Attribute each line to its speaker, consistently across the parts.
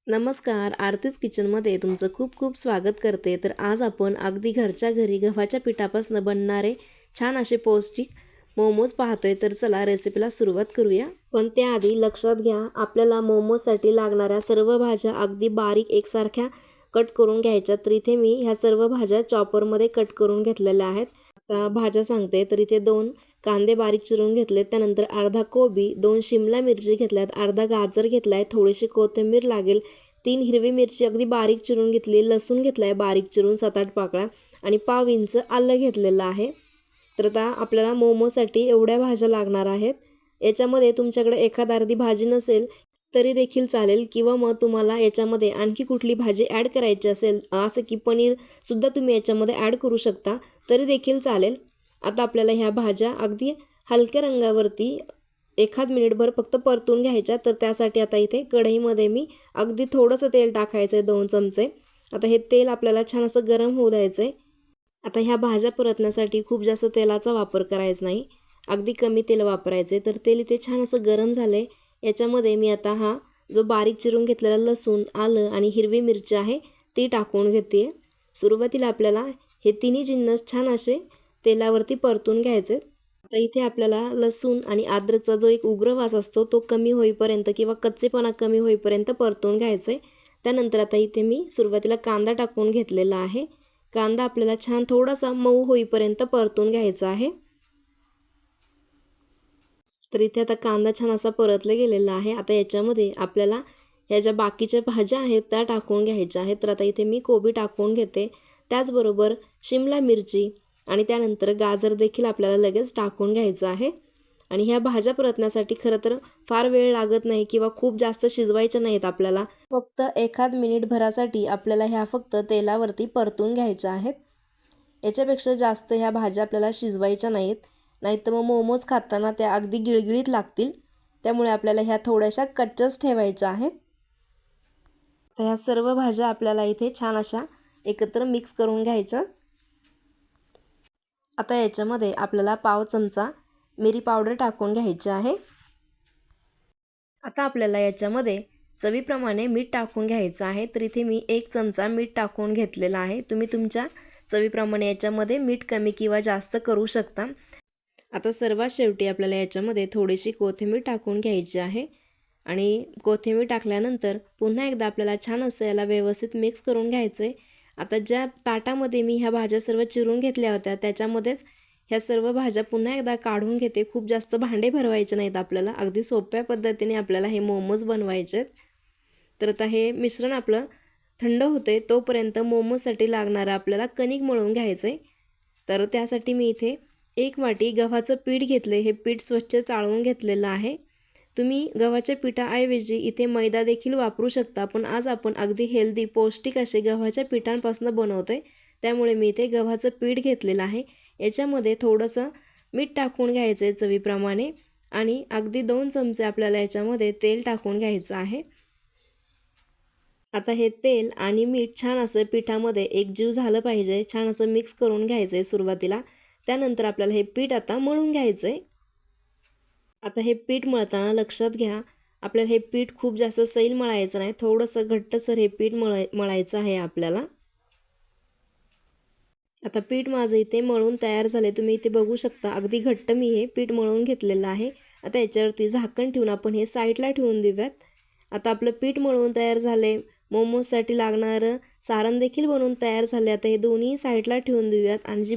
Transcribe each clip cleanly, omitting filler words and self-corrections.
Speaker 1: नमस्कार, आरतीच किचनमध्ये तुमचं खूप खूप स्वागत करते. तर आज आपण अगदी घरच्या घरी गव्हाच्या पिठापासून बनणारे छान असे पौष्टिक मोमोज पाहतोय. तर चला रेसिपीला सुरुवात करूया. पण त्याआधी लक्षात घ्या, आपल्याला मोमोजसाठी लागणाऱ्या सर्व भाज्या अगदी बारीक एकसारख्या कट करून घ्यायच्या. तर इथे मी ह्या सर्व भाज्या चॉपरमध्ये कट करून घेतलेल्या आहेत. आता भाज्या सांगते. तर इथे 2 कांदे बारीक चिरून घेतलेत, त्यानंतर अर्धा कोबी, 2 शिमला मिरची घेतल्यात, अर्धा गाजर घेतलाय, थोडीशी कोथिंबीर लागेल, 3 हिरवी मिरची अगदी बारीक चिरून घेतली, लसूण घेतलाय बारीक चिरून 7-8 पाकळ्या आणि पाव इंच आलं घेतलेलं आहे. तर आता आपल्याला मोमोसाठी एवढ्या भाज्या लागणार आहेत. याच्यामध्ये तुमच्याकडे एखाद अर्धी भाजी नसेल तरी देखील चालेल, किंवा मग तुम्हाला याच्यामध्ये आणखी कुठली भाजी ॲड करायची असेल, असं की पनीरसुद्धा तुम्ही याच्यामध्ये ॲड करू शकता, तरी देखील चालेल. आता आपल्याला ह्या भाज्या अगदी हलक्या रंगावरती एखाद मिनिटभर फक्त परतून घ्यायच्या. तर त्यासाठी आता इथे कढईमध्ये मी अगदी थोडंसं तेल टाकायचं आहे, 2 चमचे. आता हे तेल आपल्याला छान असं गरम होऊ द्यायचं आहे. आता ह्या भाज्या परतण्यासाठी खूप जास्त तेलाचा वापर करायचा नाही, अगदी कमी तेल वापरायचे. तर तेल इथे छान असं गरम झालं आहे. याच्यामध्ये मी आता हा जो बारीक चिरून घेतलेला लसूण, आलं आणि हिरवी मिरची आहे ती टाकून घेते. सुरुवातीला आपल्याला हे तिन्ही जिन्नस छान असे तेलावरती परतून घ्यायचे. आता इथे आपल्याला लसूण आणि अद्रकचा जो एक उग्र वास असतो तो कमी होईपर्यंत किंवा कच्चेपणा कमी होईपर्यंत परतून घ्यायचं आहे. त्यानंतर आता इथे मी सुरुवातीला कांदा टाकून घेतलेला आहे. कांदा आपल्याला छान थोडासा मऊ होईपर्यंत परतून घ्यायचा आहे. तर इथे आता कांदा छान असा परतला गेलेला आहे. आता याच्यामध्ये आपल्याला ह्या ज्या बाकीच्या भाज्या आहेत त्या टाकून घ्यायच्या आहेत. तर आता इथे मी कोबी टाकून घेते, त्याचबरोबर शिमला मिरची आणि त्यानंतर गाजर देखील आपल्याला लगेच टाकून घ्यायचं आहे. आणि ह्या भाज्या परतण्यासाठी खरं तर फार वेळ लागत नाही किंवा खूप जास्त शिजवायच्या नाहीत आपल्याला. फक्त एखाद मिनिटभरासाठी आपल्याला ह्या फक्त तेलावरती परतून घ्यायच्या आहेत. याच्यापेक्षा जास्त ह्या भाज्या आपल्याला शिजवायच्या नाहीत, नाहीतर मग मोमोज खाताना त्या अगदी गिळगिळीत लागतील. त्यामुळे आपल्याला ह्या थोड्याशा कच्च्याच ठेवायच्या आहेत. तर ह्या सर्व भाज्या आपल्याला इथे छान अशा एकत्र मिक्स करून घ्यायच्या. आता याच्यामध्ये आपल्याला पाव चमचा मिरी पावडर टाकून घ्यायची आहे. आता आपल्याला याच्यामध्ये चवीप्रमाणे मीठ टाकून घ्यायचं आहे. तर इथे मी 1 चमचा मीठ टाकून घेतलेला आहे. तुम्ही तुमच्या चवीप्रमाणे याच्यामध्ये मीठ कमी किंवा जास्त करू शकता. आता सर्वात शेवटी आपल्याला याच्यामध्ये थोडीशी कोथिंबीर टाकून घ्यायची आहे. आणि कोथिंबीर टाकल्यानंतर पुन्हा एकदा आपल्याला छान असं याला व्यवस्थित मिक्स करून घ्यायचं आहे. आता ज्या ताटामध्ये मी ह्या भाज्या सर्व चिरून घेतल्या होत्या त्याच्यामध्येच ह्या सर्व भाज्या पुन्हा एकदा काढून घेते. खूप जास्त भांडे भरवायचे नाहीत आपल्याला, अगदी सोप्या पद्धतीने आपल्याला हे मोमोज बनवायचे आहेत. तर आता हे मिश्रण आपलं थंड होते तोपर्यंत मोमोजसाठी लागणारं आपल्याला कणिक मळून घ्यायचं आहे. तर त्यासाठी मी इथे 1 वाटी गव्हाचं पीठ घेतले. हे पीठ स्वच्छ चाळून घेतलेलं आहे. तुम्ही गव्हाच्या पिठाऐवजी इथे मैदा देखील वापरू शकता, पण आज आपण अगदी हेल्दी पौष्टिक असे गव्हाच्या पिठांपासून बनवतोय, त्यामुळे मी इथे गव्हाचं पीठ घेतलेलं आहे. याच्यामध्ये थोडंसं मीठ टाकून घ्यायचं आहे चवीप्रमाणे आणि अगदी 2 चमचे आपल्याला याच्यामध्ये तेल टाकून घ्यायचं आहे. आता हे तेल आणि मीठ छान असं पिठामध्ये एकजीव झालं पाहिजे, छान असं मिक्स करून घ्यायचं आहे सुरुवातीला. त्यानंतर आपल्याला हे पीठ आता मळून घ्यायचं आहे. आता हे पीठ मळताना लक्षात घ्या, आपल्याला हे पीठ खूप जास्त सैल मळायचं नाही, थोडंसं घट्टसर हे पीठ मळायचं आहे आपल्याला. आता पीठ माझं इथे मळून तयार झाले, तुम्ही इथे बघू शकता अगदी घट्ट मी हे पीठ मळून घेतलेलं आहे. आता याच्यावरती झाकण ठेवून आपण हे साईडला ठेवून देऊयात. आता आपलं पीठ मळून तयार झाले, मोमोजसाठी लागणारं सारण देखील बनवून तयार झाले. आता हे दोन्ही साईडला ठेवून देऊयात आणि जी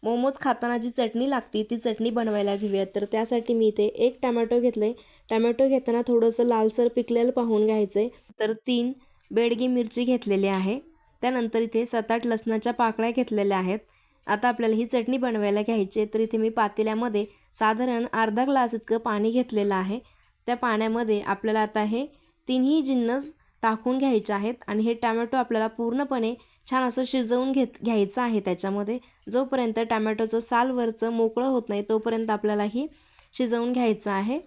Speaker 1: मोमोज खाताना जी चटणी लागते ती चटणी बनवायला घेऊयात. तर त्यासाठी मी इथे 1 टमॅटो घेतले. टमॅटो घेताना थोडंसं लालसर पिकलेलं पाहून घ्यायचं आहे. तर 3 बेडगी मिरची घेतलेली आहे. त्यानंतर इथे 7-8 लसणाच्या पाकळ्या घेतलेल्या आहेत. आता आपल्याला ही चटणी बनवायला घ्यायची आहे. तर इथे मी पातेल्यामध्ये साधारण अर्धा ग्लास इतकं पाणी घेतलेलं आहे. त्या पाण्यामध्ये आपल्याला आता हे तिन्ही जिन्नस टाकून घ्यायचे आहेत आणि हे टमॅटो आपल्याला पूर्णपणे छान असं शिजवून घ्यायचं आहे. त्याच्यामध्ये जोपर्यंत टमॅटोचं साल वरचं मोकळं होत नाही तोपर्यंत आपल्याला ही शिजवून घ्यायचं आहे.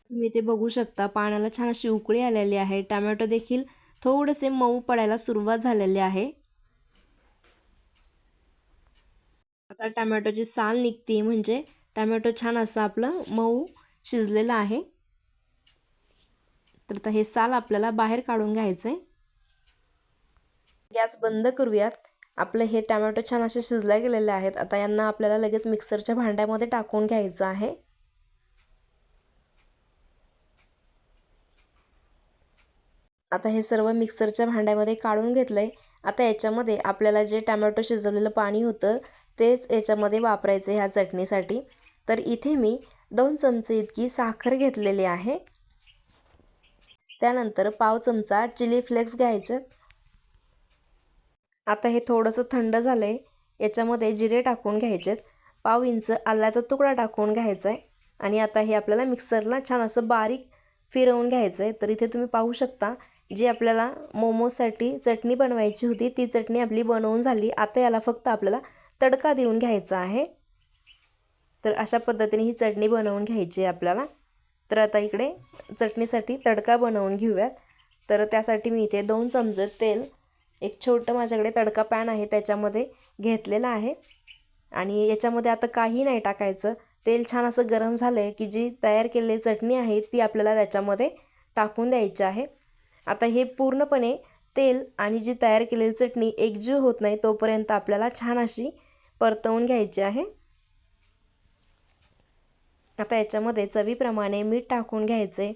Speaker 1: तुम्ही ते बघू शकता पाण्याला छान अशी उकळी आलेली आहे. टमॅटो देखील थोडेसे मऊ पडायला सुरुवात झालेली आहे. आता टमॅटोची साल निघते म्हणजे टमॅटो छान असं आपलं मऊ शिजलेलं आहे. तर आता हे साल आपल्याला बाहेर काढून घ्यायचं आहे. गॅस बंद करूयात. आपले हे टोमॅटो छान असे शिजले गेलेले आहेत. आता यांना आपल्याला लगेच मिक्सरच्या भांड्यामध्ये टाकून घ्यायचं आहे. आता हे सर्व मिक्सरच्या भांड्यामध्ये काढून घेतलंय. आता याच्यामध्ये आपल्याला जे टोमॅटो शिजवलेलं पाणी होतं तेच याच्यामध्ये वापरायचं ह्या चटणीसाठी. तर इथे मी 2 चमचे इतकी साखर घेतलेली आहे. त्यानंतर पाव चमचा चिली फ्लेक्स घ्यायचे. आता हे थोडंसं थंड झालंय. याच्यामध्ये जिरे टाकून घ्यायचेत. पाव इंच आल्याचा तुकडा टाकून घ्यायचा आहे. आणि आता हे आपल्याला मिक्सरला छान असं बारीक फिरवून घ्यायचं आहे. तर इथे तुम्ही पाहू शकता जी आपल्याला मोमोजसाठी चटणी बनवायची होती ती चटणी आपली बनवून झाली. आता याला फक्त आपल्याला तडका देऊन घ्यायचा आहे. तर अशा पद्धतीने ही चटणी बनवून घ्यायची आहे आपल्याला. तर आता इकडे चटणीसाठी तडका बनवून घेऊयात. तर त्यासाठी मी इथे 2 चमचे तेल, एक छोटं माझ्याकडे तडका पॅन आहे त्याच्यामध्ये घेतलेला आहे. आणि याच्यामध्ये आता काही नाही टाकायचं. तेल छान असं गरम झालंय की जी तयार केलेली चटणी आहे ती आपल्याला त्याच्यामध्ये टाकून द्यायची आहे. आता हे पूर्णपणे तेल आणि जी तयार केलेली चटणी एकजीव होत नाही तोपर्यंत आपल्याला छान अशी परतवून घ्यायची आहे. आता याच्यामध्ये चवीप्रमाणे मीठ टाकून घ्यायचे.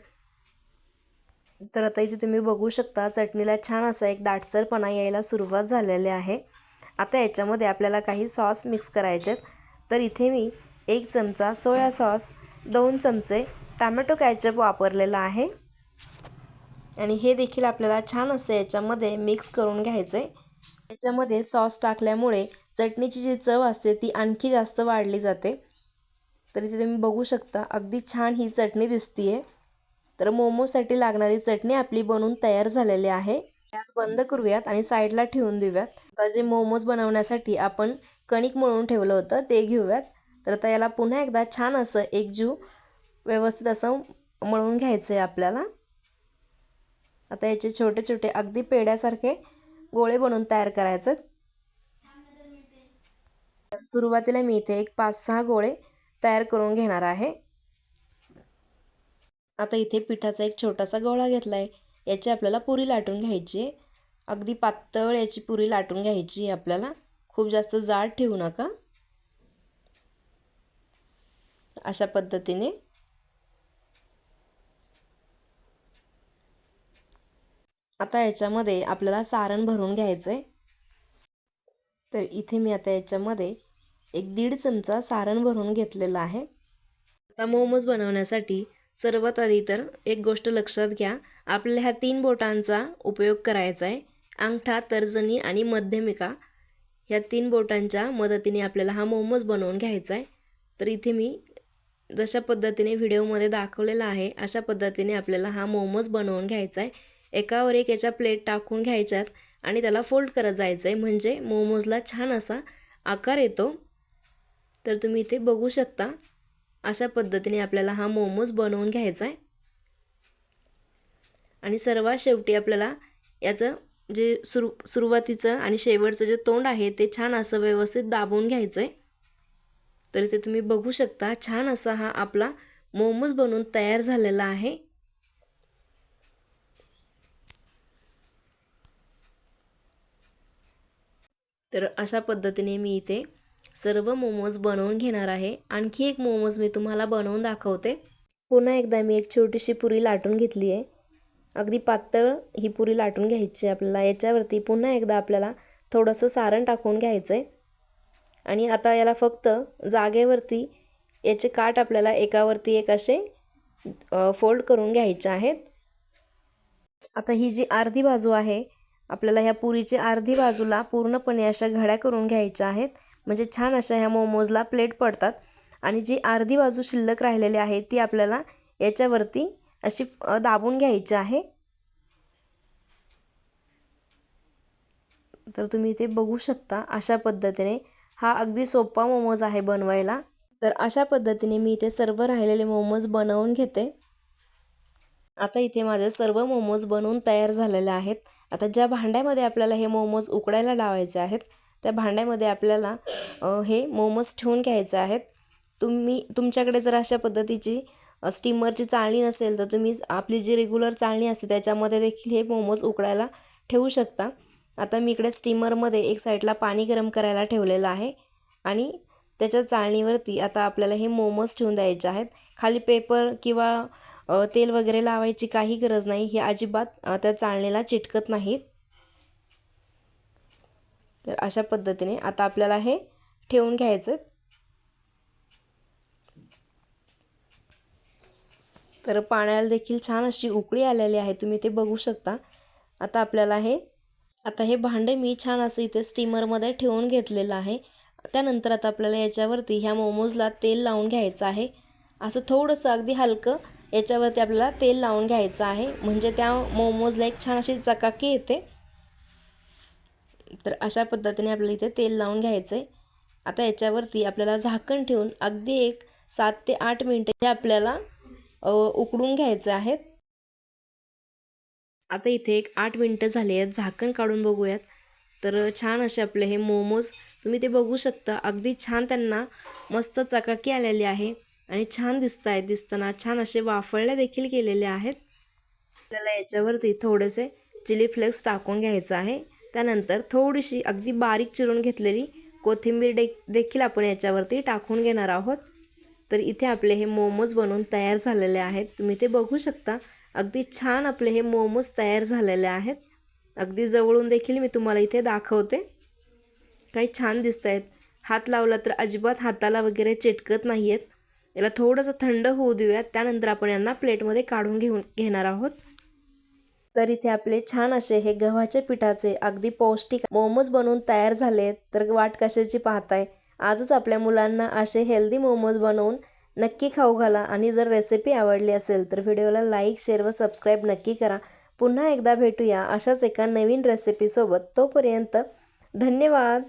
Speaker 1: तर आता इथे तुम्ही बघू शकता चटणीला छान असा एक दाटसरपणा यायला सुरुवात झालेली आहे. आता याच्यामध्ये आपल्याला काही सॉस मिक्स करायचे. तर इथे मी 1 चमचा सोया सॉस, 2 चमचे टोमॅटो केचप वापरलेला आहे. आणि हे देखील आपल्याला छान असं याच्यामध्ये मिक्स करून घ्यायचं आहे. याच्यामध्ये सॉस टाकल्यामुळे चटणीची जी चव असते ती आणखी जास्त वाढली जाते. तर इथे तुम्ही बघू शकता अगदी छान ही चटणी दिसतीये. तर मोमोसाठी लागणारी चटणी आपली बनवून तयार झालेली आहे. गॅस बंद करूयात आणि साईडला ठेवून देऊयात. आता जे मोमोज बनवण्यासाठी आपण कणिक मळून ठेवलं होतं ते घेऊयात. तर आता याला पुन्हा एकदा छान असं एकजीव व्यवस्थित असं मळून घ्यायचं आहे आपल्याला. आता याचे छोटे छोटे अगदी पेड्यासारखे गोळे बनवून तयार करायचे. सुरुवातीला मी इथे एक 5-6 गोळे तयार करून घेणार आहे. आता इथे पिठाचा एक छोटासा गोळा घेतलाय. याची आपल्याला पुरी लाटून घ्यायची. अगदी पातळ याची पुरी लाटून घ्यायची आपल्याला. खूप जास्त जाड ठेवू नका. अशा पद्धतीने आता याच्यामध्ये आपल्याला सारण भरून घ्यायचंय. तर इथे मी आता याच्यामध्ये एक 1.5 चमचा सारण भरून घेतलेलं आहे. आता मोमोज बनवण्यासाठी सर्वात आधी तर एक गोष्ट लक्षात घ्या. आपल्याला ह्या 3 बोटांचा उपयोग करायचा आहे. अंगठा, तर्जनी आणि मध्यमिका ह्या 3 बोटांच्या मदतीने आपल्याला हा मोमोज बनवून घ्यायचा आहे. तर इथे मी जशा पद्धतीने व्हिडिओमध्ये दाखवलेला आहे अशा पद्धतीने आपल्याला हा मोमोज बनवून घ्यायचा आहे. एकावर एक याच्या प्लेट टाकून घ्यायच्यात आणि त्याला फोल्ड करत जायचं आहे म्हणजे मोमोजला छान असा आकार येतो. तर तुम्ही इथे बघू शकता अशा पद्धतीने आपल्याला हा मोमोज बनवून घ्यायचा आहे. आणि सर्वात शेवटी आपल्याला याचं जे सुरुवातीचं आणि शेवटचं जे तोंड आहे ते छान असं व्यवस्थित दाबून घ्यायचं आहे. तर इथे तुम्ही बघू शकता छान असा हा आपला मोमोज बनवून तयार झालेला आहे. तर अशा पद्धतीने मी इथे सर्व मोमोज बनवून घेणार आहे. आणखी एक मोमोज मी तुम्हाला बनवून दाखवते. पुन्हा एकदा मी एक छोटीशी पुरी लाटून घेतली आहे. अगदी पातळ ही पुरी लाटून घ्यायची आपल्याला. याच्यावरती पुन्हा एकदा आपल्याला थोडंसं सारण टाकून घ्यायचं आहे. आणि आता याला फक्त जागेवरती याचे काठ आपल्याला एकावरती एक असे फोल्ड करून घ्यायचे आहेत. आता ही जी अर्धी बाजू आहे आपल्याला ह्या पुरीची अर्धी बाजूला पूर्णपणे अशा घड्या करून घ्यायच्या आहेत म्हणजे छान अशा ह्या मोमोजला प्लेट पडतात. आणि जी अर्धी बाजू शिल्लक राहिलेली आहे ती आपल्याला याच्यावरती अशी दाबून घ्यायची आहे. तर तुम्ही इथे बघू शकता अशा पद्धतीने हा अगदी सोपा मोमोज आहे बनवायला. तर अशा पद्धतीने मी इथे सर्व राहिलेले मोमोज बनवून घेते. आता इथे माझे सर्व मोमोज बनवून तयार झालेले आहेत. आता ज्या भांड्यामध्ये आपल्याला हे मोमोज उकडायला लावायचे आहेत त्या भांड्यामध्ये आपल्याला हे मोमोज ठेवून घ्यायचे आहेत. तुमच्याकडे जर अशा पद्धतीची स्टीमरची चाळणी नसेल तर तुम्ही आपली जी रेग्युलर चाळणी असते त्याच्यामध्ये देखील हे मोमोज उकडायला ठेवू शकता। आता मी इकडे स्टीमरमध्ये एक साईडला पाणी गरम करायला ठेवलेलं आहे आणि त्याच्या चाळणीवरती आता आपल्याला हे मोमोज ठेवून द्यायचे आहेत। खाली पेपर किंवा तेल वगैरे लावायची काही गरज नाही, हे अजिबात त्या चाळणीला चिटकत नाहीत। तर अशा पद्धतीने आता आपल्याला हे ठेवून घ्यायचं। तर पाण्याला देखील छान अशी उकळी आलेली आहे, तुम्ही ते बघू शकता। आता आपल्याला हे भांडे मी छान असं इथे स्टीमरमध्ये ठेवून घेतलेलं आहे। त्यानंतर आता आपल्याला याच्यावरती ह्या मोमोजला तेल लावून घ्यायचं आहे। असं थोडंसं अगदी हलकं याच्यावरती आपल्याला तेल लावून घ्यायचं आहे, म्हणजे त्या मोमोजला एक छान अशी चकाकी येते। तर अशा पद्धतीने आपल्याला इथे तेल लावून घ्यायचं आहे। आता याच्यावरती आपल्याला झाकण ठेवून अगदी एक 7 ते 8 मिनिटे हे आपल्याला उकडून घ्यायचे आहेत। आता इथे एक 8 मिनिटं झाली आहेत, झाकण काढून बघूयात। तर छान असे आपले हे मोमोज तुम्ही ते बघू शकता, अगदी छान त्यांना मस्त चकाकी आलेली आहे आणि छान दिसताना छान असे वाफळले देखील केलेले आहेत। आपल्याला याच्यावरती थोडेसे चिली फ्लेक्स टाकून घ्यायचं आहे। त्यानंतर थोडीशी अगदी बारीक चिरून घेतलेली कोथिंबीर देखील आपण याच्यावरती टाकून घेणार आहोत। तर इथे आपले हे मोमोज बनवून तयार झालेले आहेत, तुम्ही ते बघू शकता। अगदी छान आपले हे मोमोज तयार झालेले आहेत। अगदी जवळून देखील मी तुम्हाला इथे दाखवते, काही छान दिसत आहेत। हात लावला तर अजिबात हाताला वगैरे चिटकत नाही आहेत। याला थोडंसं थंड होऊ देऊयात, त्यानंतर आपण यांना प्लेटमध्ये काढून घेणार आहोत। तर इथे आपले छान असे हे गव्हाच्या पिठाचे अगदी पौष्टिक मोमोज बनवून तयार झाले। तर वाट कशाची पाहताय, आजच आपल्या मुलांना असे हेल्दी मोमोज बनवून नक्की खाऊ घाला। आणि जर रेसिपी आवडली असेल तर व्हिडिओला लाईक, शेअर व सबस्क्राईब नक्की करा। पुन्हा एकदा भेटूया अशाच एका नवीन रेसिपीसोबत, तोपर्यंत धन्यवाद।